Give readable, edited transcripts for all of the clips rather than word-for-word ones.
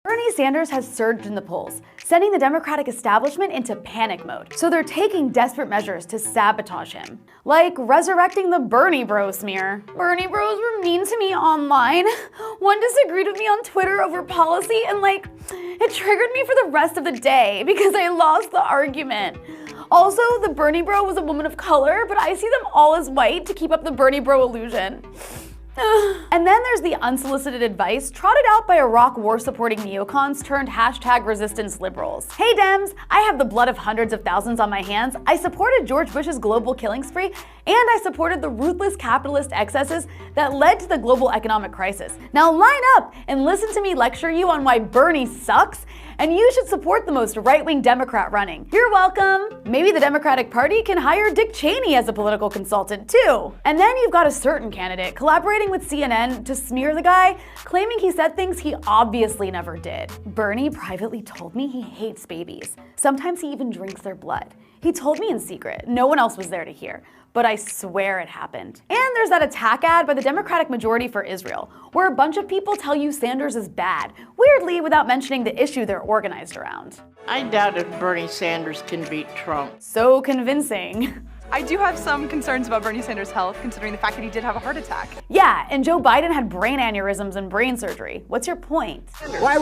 Bernie Sanders has surged in the polls, sending the Democratic establishment into panic mode. So they're taking desperate measures to sabotage him, like resurrecting the Bernie Bro smear. Bernie Bros were mean to me online. One disagreed with me on Twitter over policy, and it triggered me for the rest of the day because I lost the argument. Also, the Bernie Bro was a woman of color, but I see them all as white to keep up the Bernie Bro illusion. And then there's the unsolicited advice trotted out by Iraq war-supporting neocons turned #resistance liberals. Hey Dems, I have the blood of hundreds of thousands on my hands. I supported George Bush's global killing spree, and I supported the ruthless capitalist excesses that led to the global economic crisis. Now line up and listen to me lecture you on why Bernie sucks, and you should support the most right-wing Democrat running. You're welcome. Maybe the Democratic Party can hire Dick Cheney as a political consultant too. And then you've got a certain candidate collaborating with CNN to smear the guy, claiming he said things he obviously never did. Bernie privately told me he hates babies. Sometimes he even drinks their blood. He told me in secret. No one else was there to hear. But I swear it happened. And there's that attack ad by the Democratic Majority for Israel, where a bunch of people tell you Sanders is bad, weirdly without mentioning the issue they're organized around. I doubt if Bernie Sanders can beat Trump. So convincing. I do have some concerns about Bernie Sanders' health, considering the fact that he did have a heart attack. Yeah, and Joe Biden had brain aneurysms and brain surgery. What's your point? Wait,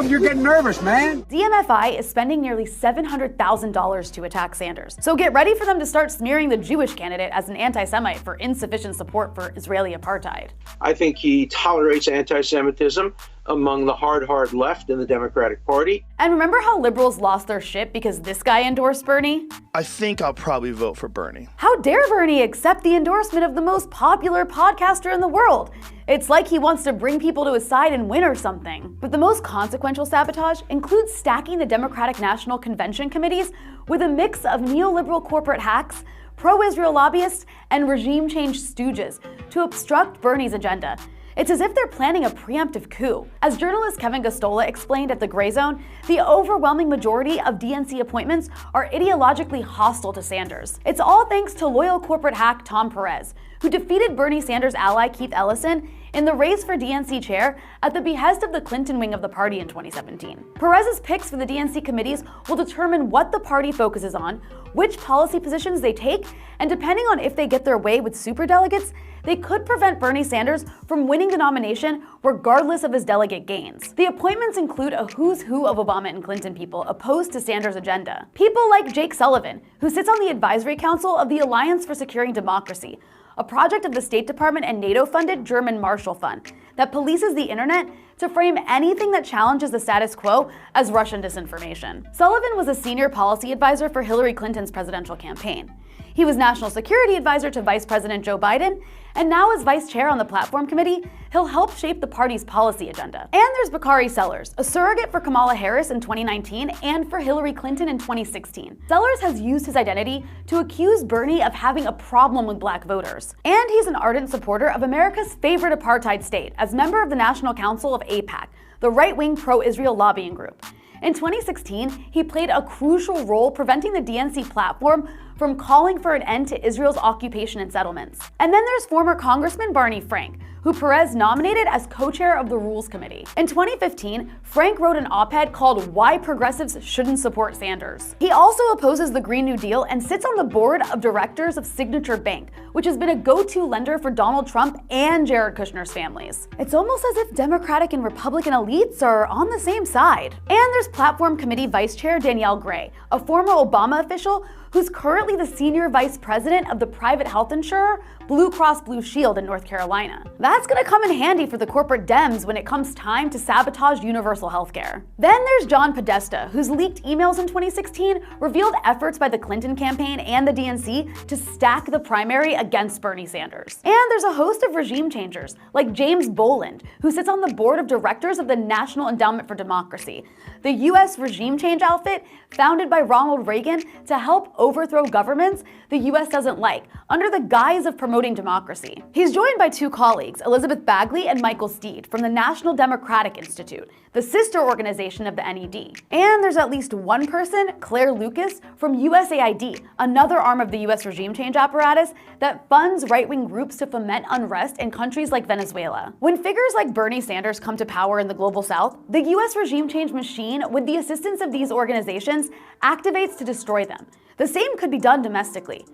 you're getting nervous, man. DMFI is spending nearly $700,000 to attack Sanders. So get ready for them to start smearing the Jewish candidate as an anti-Semite for insufficient support for Israeli apartheid. I think he tolerates anti-Semitism among the hard left in the Democratic Party. And remember how liberals lost their shit because this guy endorsed Bernie? I think I'll probably vote for Bernie. How dare Bernie accept the endorsement of the most popular podcaster in the world? It's like he wants to bring people to his side and win or something. But the most consequential sabotage includes stacking the Democratic National Convention committees with a mix of neoliberal corporate hacks, pro-Israel lobbyists, and regime change stooges to obstruct Bernie's agenda. It's as if they're planning a preemptive coup. As journalist Kevin Gosztola explained at The Gray Zone, the overwhelming majority of DNC appointments are ideologically hostile to Sanders. It's all thanks to loyal corporate hack Tom Perez, who defeated Bernie Sanders' ally Keith Ellison in the race for DNC chair at the behest of the Clinton wing of the party in 2017. Perez's picks for the DNC committees will determine what the party focuses on, which policy positions they take, and depending on if they get their way with superdelegates, they could prevent Bernie Sanders from winning the nomination regardless of his delegate gains. The appointments include a who's who of Obama and Clinton people opposed to Sanders' agenda. People like Jake Sullivan, who sits on the advisory council of the Alliance for Securing Democracy, a project of the State Department and NATO-funded German Marshall Fund that polices the internet to frame anything that challenges the status quo as Russian disinformation. Sullivan was a senior policy advisor for Hillary Clinton's presidential campaign. He was national security advisor to Vice President Joe Biden, and now as vice chair on the platform committee, he'll help shape the party's policy agenda. And there's Bakari Sellers, a surrogate for Kamala Harris in 2019 and for Hillary Clinton in 2016. Sellers has used his identity to accuse Bernie of having a problem with black voters. And he's an ardent supporter of America's favorite apartheid state as member of the National Council of AIPAC, the right-wing pro-Israel lobbying group. In 2016, he played a crucial role preventing the DNC platform from calling for an end to Israel's occupation and settlements. And then there's former Congressman Barney Frank, who Perez nominated as co-chair of the Rules Committee. In 2015, Frank wrote an op-ed called Why Progressives Shouldn't Support Sanders. He also opposes the Green New Deal and sits on the board of directors of Signature Bank, which has been a go-to lender for Donald Trump and Jared Kushner's families. It's almost as if Democratic and Republican elites are on the same side. And there's Platform Committee Vice Chair Danielle Gray, a former Obama official who's currently the senior vice president of the private health insurer Blue Cross Blue Shield in North Carolina. That's gonna come in handy for the corporate Dems when it comes time to sabotage universal healthcare. Then there's John Podesta, whose leaked emails in 2016 revealed efforts by the Clinton campaign and the DNC to stack the primary against Bernie Sanders. And there's a host of regime changers, like James Boland, who sits on the board of directors of the National Endowment for Democracy, the US regime change outfit founded by Ronald Reagan to help overthrow governments the US doesn't like, under the guise of promoting democracy. He's joined by two colleagues, Elizabeth Bagley and Michael Steed, from the National Democratic Institute, the sister organization of the NED. And there's at least one person, Claire Lucas, from USAID, another arm of the US regime change apparatus that funds right-wing groups to foment unrest in countries like Venezuela. When figures like Bernie Sanders come to power in the global south, the US regime change machine, with the assistance of these organizations, activates to destroy them. The same could be done domestically.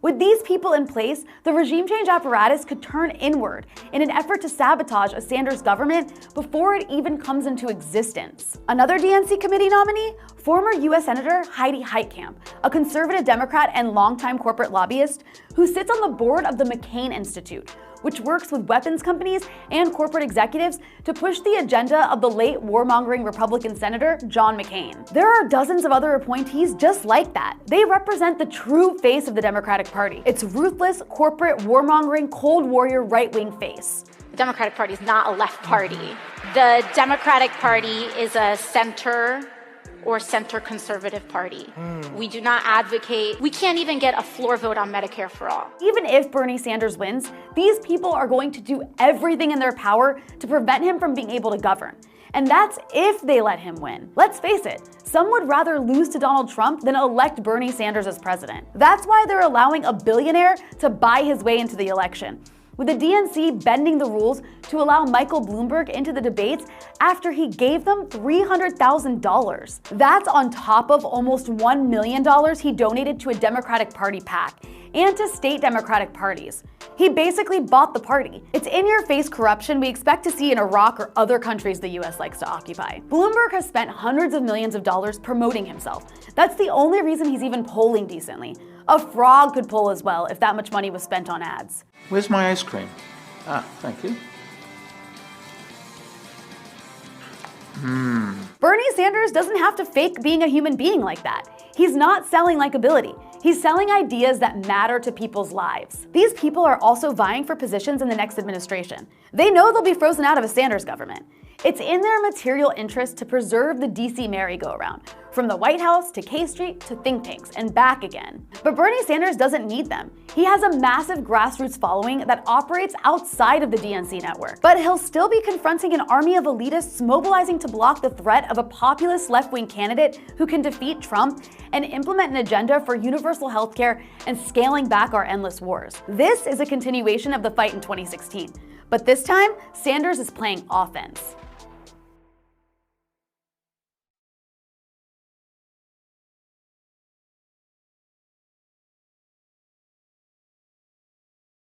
With these people in place, the regime change apparatus could turn inward in an effort to sabotage a Sanders government before it even comes into existence. Another DNC committee nominee? Former US Senator Heidi Heitkamp, a conservative Democrat and longtime corporate lobbyist who sits on the board of the McCain Institute, which works with weapons companies and corporate executives to push the agenda of the late warmongering Republican Senator John McCain. There are dozens of other appointees just like that. They represent the true face of the Democratic Party. It's ruthless, corporate, warmongering, Cold Warrior, right-wing face. The Democratic Party is not a left party. The Democratic Party is a center or center conservative party. We do not advocate, we can't even get a floor vote on Medicare for all. Even if Bernie Sanders wins, these people are going to do everything in their power to prevent him from being able to govern. And that's if they let him win. Let's face it, some would rather lose to Donald Trump than elect Bernie Sanders as president. That's why they're allowing a billionaire to buy his way into the election, with the DNC bending the rules to allow Michael Bloomberg into the debates after he gave them $300,000. That's on top of almost $1 million he donated to a Democratic Party PAC and to state Democratic parties. He basically bought the party. It's in-your-face corruption we expect to see in Iraq or other countries the US likes to occupy. Bloomberg has spent hundreds of millions of dollars promoting himself. That's the only reason he's even polling decently. A frog could poll as well if that much money was spent on ads. Where's my ice cream? Ah, thank you. Bernie Sanders doesn't have to fake being a human being like that. He's not selling likability. He's selling ideas that matter to people's lives. These people are also vying for positions in the next administration. They know they'll be frozen out of a Sanders government. It's in their material interest to preserve the DC merry-go-round, from the White House to K Street to think tanks and back again. But Bernie Sanders doesn't need them. He has a massive grassroots following that operates outside of the DNC network. But he'll still be confronting an army of elitists mobilizing to block the threat of a populist left-wing candidate who can defeat Trump and implement an agenda for universal healthcare and scaling back our endless wars. This is a continuation of the fight in 2016. But this time, Sanders is playing offense.